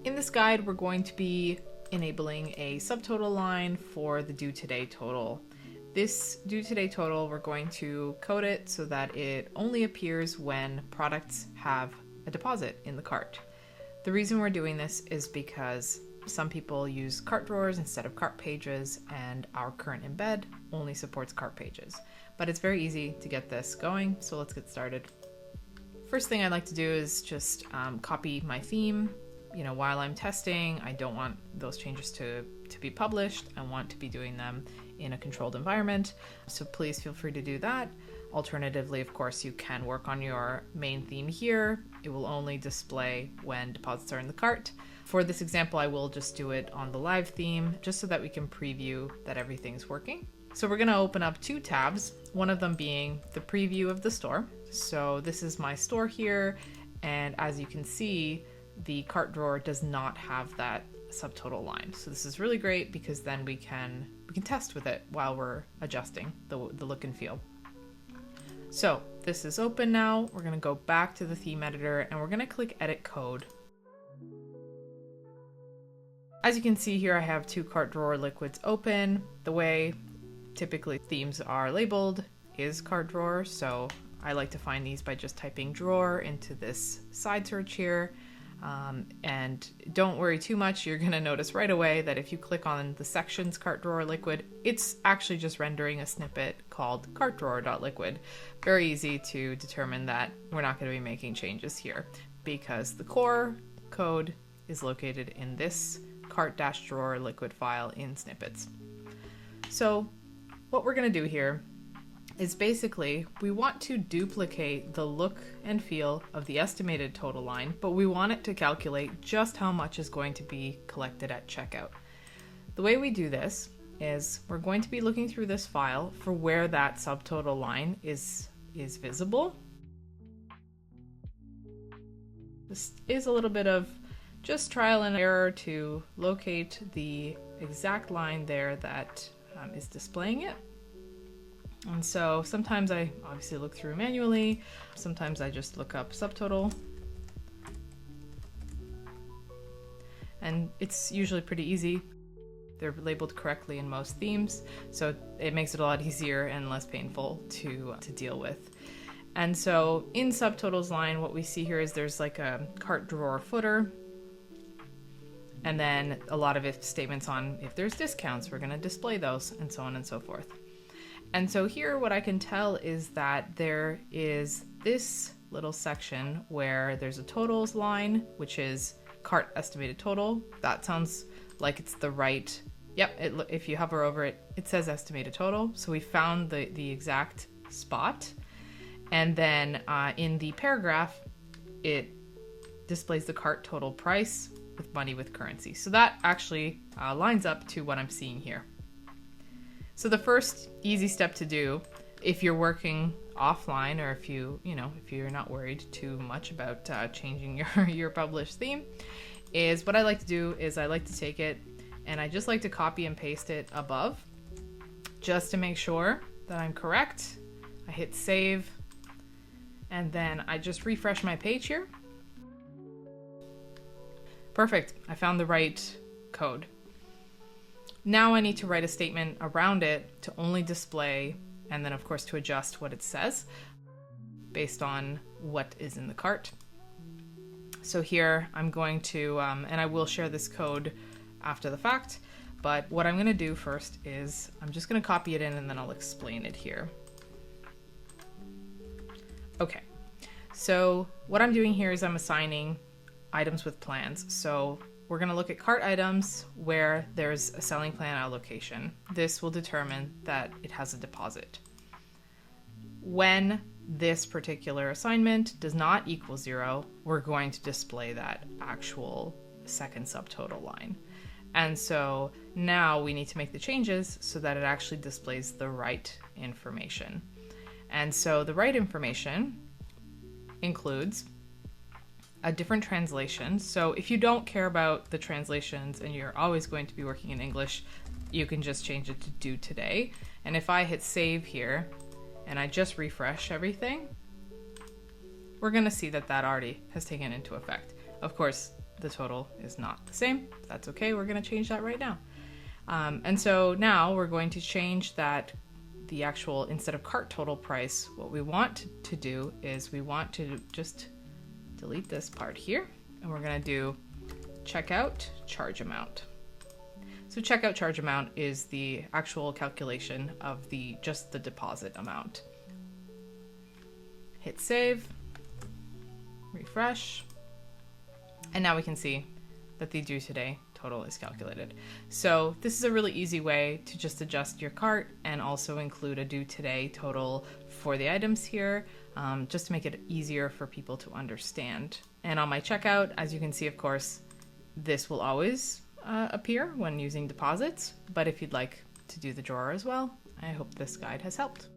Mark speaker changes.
Speaker 1: In this guide, we're going to be enabling a subtotal line for the due today total. This due today total, we're going to code it so that it only appears when products have a deposit in the cart. The reason we're doing this is because some people use cart drawers instead of cart pages, and our current embed only supports cart pages. But it's very easy to get this going, so let's get started. First thing I'd like to do is just copy my theme. While I'm testing, I don't want those changes to be published. I want to be doing them in a controlled environment, so please feel free to do that. Alternatively, of course, you can work on your main theme here. It will only display when deposits are in the cart. For this example, I will just do it on the live theme, just so that we can preview that everything's working. So we're going to open up two tabs, one of them being the preview of the store. So this is my store here, and as you can see, the cart drawer does not have that subtotal line. So this is really great because then we can test with it while we're adjusting the look and feel. So this is open now. We're going to go back to the theme editor and we're going to click edit code. As you can see here, I have two cart drawer liquids open. The way typically themes are labeled is cart drawer, so I like to find these by just typing drawer into this side search here. And don't worry too much, you're going to notice right away that if you click on the sections cart drawer liquid, it's actually just rendering a snippet called cart drawer.liquid. Very easy to determine that we're not going to be making changes here because the core code is located in this cart-drawer liquid file in snippets. So what we're going to do here is basically we want to duplicate the look and feel of the estimated total line, but we want it to calculate just how much is going to be collected at checkout. The way we do this is we're going to be looking through this file for where that subtotal line is visible. This is a little bit of just trial and error to locate the exact line there that is displaying it. And so sometimes I obviously look through manually, sometimes I just look up subtotal. And it's usually pretty easy. They're labeled correctly in most themes, so it makes it a lot easier and less painful to deal with. And so in subtotals line, what we see here is there's like a cart drawer footer, and then a lot of if statements on if there's discounts, we're going to display those, and so on and so forth. And so here what I can tell is that there is this little section where there's a totals line, which is cart estimated total. That sounds like it's the right, if you hover over it, it says estimated total. So we found the exact spot. And then in the paragraph, it displays the cart total price with money with currency. So that actually lines up to what I'm seeing here. So the first easy step to do if you're working offline, or if you're not worried too much about changing your published theme, is what I like to do is I like to take it and I just like to copy and paste it above just to make sure that I'm correct. I hit save and then I just refresh my page here. Perfect. I found the right code. Now I need to write a statement around it to only display, and then of course to adjust what it says based on what is in the cart. So here I'm going to, and I will share this code after the fact, but what I'm going to do first is I'm just going to copy it in and then I'll explain it here. Okay, so what I'm doing here is I'm assigning items with plans. So we're going to look at cart items where there's a selling plan allocation. This will determine that it has a deposit. When this particular assignment does not equal 0, we're going to display that actual second subtotal line. And so now we need to make the changes so that it actually displays the right information. And so the right information includes a different translation. So if you don't care about the translations and you're always going to be working in English, you can just change it to due today. And if I hit save here and I just refresh everything, we're going to see that that already has taken into effect. Of course, the total is not the same. That's okay, we're gonna change that right now. And so now we're going to change that, the actual, instead of cart total price, what we want to do is we want to just delete this part here, and we're gonna do checkout charge amount. So checkout charge amount is the actual calculation of just the deposit amount. Hit save, refresh, and now we can see that the due today total is calculated. So this is a really easy way to just adjust your cart and also include a due today total for the items here, just to make it easier for people to understand. And on my checkout, as you can see, of course, this will always appear when using deposits, but if you'd like to do the drawer as well, I hope this guide has helped.